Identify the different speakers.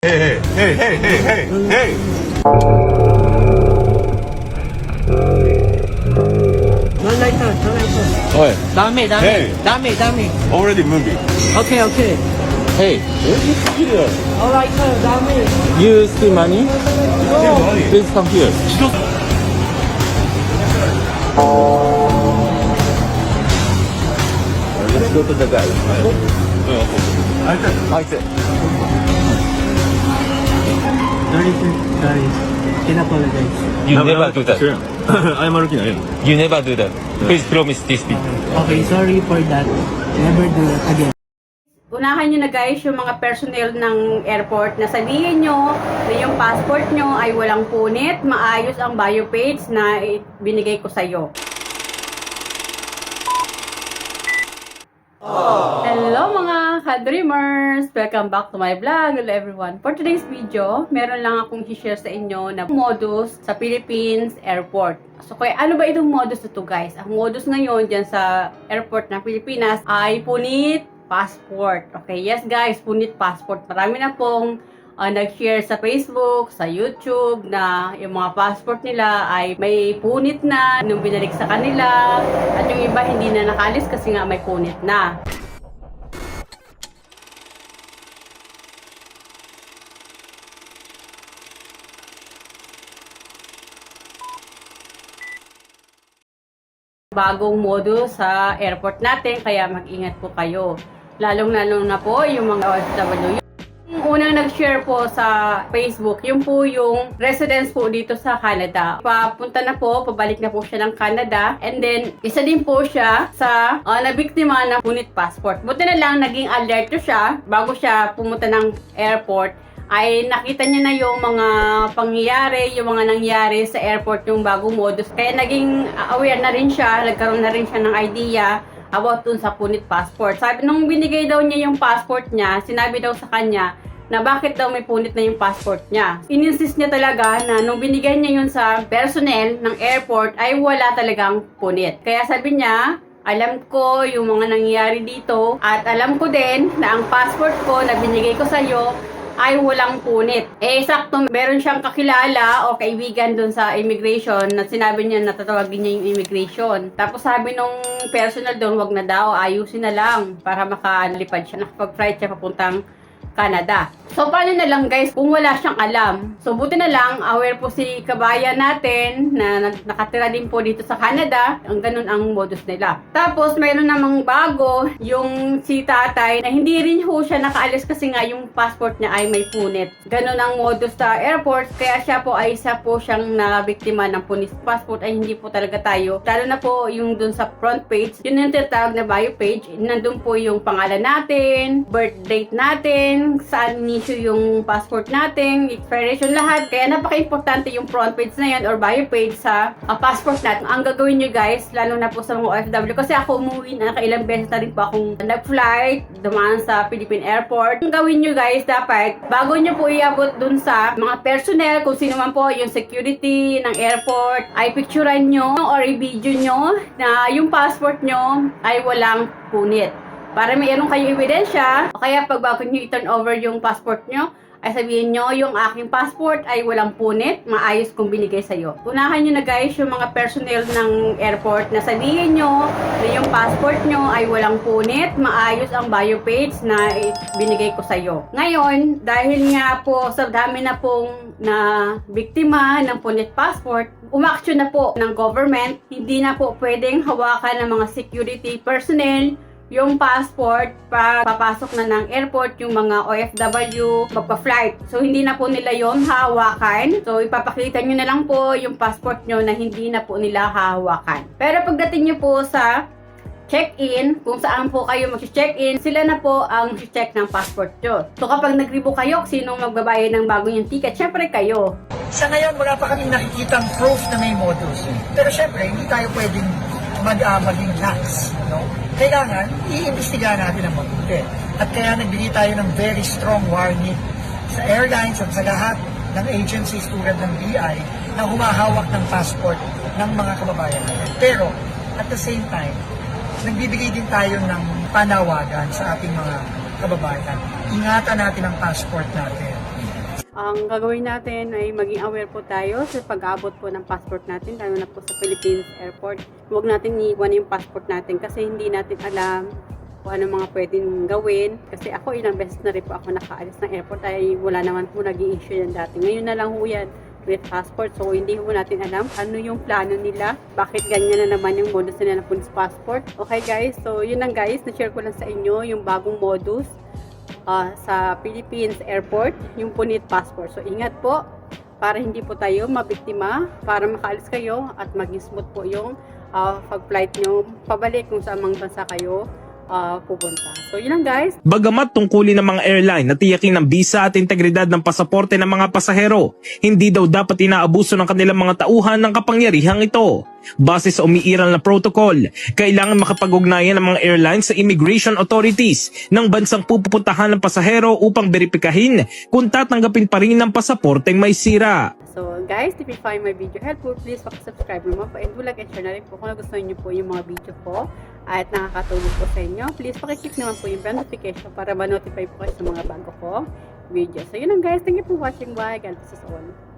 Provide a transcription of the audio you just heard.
Speaker 1: Hey, hey, hey, hey, hey, hey, hey.
Speaker 2: No lighter, no lighter.
Speaker 1: Oi,
Speaker 2: Dami, dami.
Speaker 1: Hey.
Speaker 2: Dami, dami.
Speaker 1: already moving.
Speaker 2: Okay, okay.
Speaker 3: Hey,
Speaker 2: No lighter, dami.
Speaker 3: you steal money?
Speaker 1: Still money.
Speaker 3: Please come here. Let's go to the guy.
Speaker 1: I said,
Speaker 3: I said,
Speaker 2: Sorry, sir. Sorry. Can apologize.
Speaker 3: you never do that.
Speaker 1: I'm looking at him.
Speaker 3: You never do that. Please promise this me.
Speaker 2: Okay, sorry for that. Never do that again.
Speaker 4: Unahan nyo na guys yung mga personnel ng airport na sabihin nyo na yung passport nyo ay walang punit, maayos ang bio page na binigay ko sa'yo. Hello mga ka-dreamers! Welcome back to my vlog. Hello everyone! For today's video, meron lang akong i-share sa inyo na modus sa Philippines airport. So kaya ano ba itong modus na to guys? Ang modus ngayon dyan sa airport ng Pilipinas ay punit passport. Okay, yes guys, punit passport. Marami na pong nag-share sa Facebook, sa YouTube na yung mga passport nila ay may punit na nung binalik sa kanila at yung iba hindi na nakalis kasi nga may punit na. Bagong modus sa airport natin kaya mag-ingat po kayo. Lalong-lalo na po yung mga OFW. Yung unang nag-share po sa Facebook, yung po yung residence po dito sa Canada. Papunta na po, pabalik na po siya ng Canada. And then, isa din po siya sa nabiktima ng punit passport. Buti na lang, naging alert siya bago siya pumunta ng airport. Ay nakita niya na yung mga pangyayari, yung mga nangyari sa airport, yung bagong modus. Kaya naging aware na rin siya, nagkaroon na rin siya ng idea about dun sa punit passport. Sabi, nung binigay daw niya yung passport niya, sinabi daw sa kanya na bakit daw may punit na yung passport niya. Ininsist niya talaga na nung binigay niya yun sa personnel ng airport ay wala talagang punit. Kaya sabi niya, alam ko yung mga nangyayari dito at alam ko din na ang passport ko na binigay ko sa'yo ay walang punit. Eh, sakto, meron siyang kakilala o kaibigan dun sa immigration na sinabi niya na tatawagin niya yung immigration. Tapos sabi nung personal doon, wag na daw, ayusin na lang para makalipad siya. Nakapag-flight siya papuntang Canada. So, paano na lang guys kung wala siyang alam? So, buti na lang, aware po si kabayan natin na nakatira din po dito sa Canada. Ang ganun ang modus nila. Tapos, mayroon namang bago, yung si tatay na hindi rin ho siya nakaalis kasi nga yung passport niya ay may punit. Ganun ang modus sa airport. Kaya siya po ay isa po siyang nabiktima ng punit passport ay hindi po talaga tayo. Lalo na po yung dun sa front page, yun yung tinatawag na bio page. Nandun po yung pangalan natin, birth date natin, saan issue yung passport natin, expiration, lahat. Kaya napaka-importante yung front page na yan or bio page sa passport natin. Ang gagawin nyo guys, lalo na po sa mga OFW, kasi ako umuwi na nakailang beses na rin po akong nag-flight, dumaan sa Philippine Airport. Ang gawin nyo guys, dapat, bago nyo po iabot dun sa mga personnel, kung sino man po yung security ng airport, ay picturean nyo or i-video nyo na yung passport nyo ay walang punit. Para mayroon kayong ebidensya, o kaya pag bago nyo i-turn over yung passport nyo, ay sabihin nyo, yung aking passport ay walang punit, maayos kong binigay sa'yo. Unahan nyo na guys yung mga personnel ng airport na sabihin nyo na yung passport nyo ay walang punit, maayos ang bio page na binigay ko sa'yo. Ngayon, dahil nga po sa dami na pong na biktima ng punit passport, umaksyon na po ng government, hindi na po pwedeng hawakan ng mga security personnel yung passport para papasok na ng airport yung mga OFW magpa-flight. So, hindi na po nila yon hahawakan. So, ipapakita nyo na lang po yung passport nyo na hindi na po nila hahawakan. Pero pagdating nyo po sa check-in, kung saan po kayo mag-check-in, sila na po ang check ng passport nyo. So, kapag nag-rebook kayo, sinong magbabayad ng bago yung ticket? Syempre kayo.
Speaker 5: Sa ngayon, wala pa kaming nakikitang proof na may modus. Pero syempre, hindi tayo pwedeng maging lax. No? Kailangan, iimbestigahan natin ang mabuti. At kaya nagbigay tayo ng very strong warning sa airlines at sa lahat ng agencies tulad ng BI na humahawak ng passport ng mga kababayan natin. Pero, at the same time, nagbibigay din tayo ng panawagan sa ating mga kababayan. Ingatan natin ang passport natin.
Speaker 4: ang gagawin natin ay maging aware po tayo sa pag-aabot po ng passport natin, lalo na po sa Philippines Airport. Huwag natin iiwan yung passport natin kasi hindi natin alam kung ano mga pwedeng gawin. Kasi ako ilang beses na rin po ako nakaalis ng airport ay wala naman po nag-i-issue yan dati. Ngayon na lang po yan with passport. So hindi po natin alam ano yung plano nila. Bakit ganyan na naman yung modus nila ng police passport. Okay guys, so yun lang guys. Na-share ko lang sa inyo yung bagong modus sa Philippines Airport, yung punit passport. So ingat po para hindi po tayo mabiktima, para makaalis kayo at maging smooth po yung pag-flight nyo pabalik kung saan mang bansa kayo pupunta. So yun lang guys.
Speaker 6: Bagamat tungkulin ng mga airline na tiyakin ng visa at integridad ng pasaporte ng mga pasahero, hindi daw dapat inaabuso ng kanilang mga tauhan ng kapangyarihang ito. Base sa umiiral na protocol, kailangan makapag-ugnayan ng mga airlines sa immigration authorities ng bansang pupuntahan ng pasahero upang beripikahin kung tatanggapin pa rin ng pasaporteng may sira.
Speaker 4: So guys, if you find my video helpful, please subscribe naman po and do like and share na rin po kung nagustuhan nyo po yung mga video ko at nakakatulong po sa inyo. Please pakiclick naman po yung bell notification para ma-notify po kayo sa mga bago ko video. So yun lang guys, thank you for watching. Bye, God bless us all.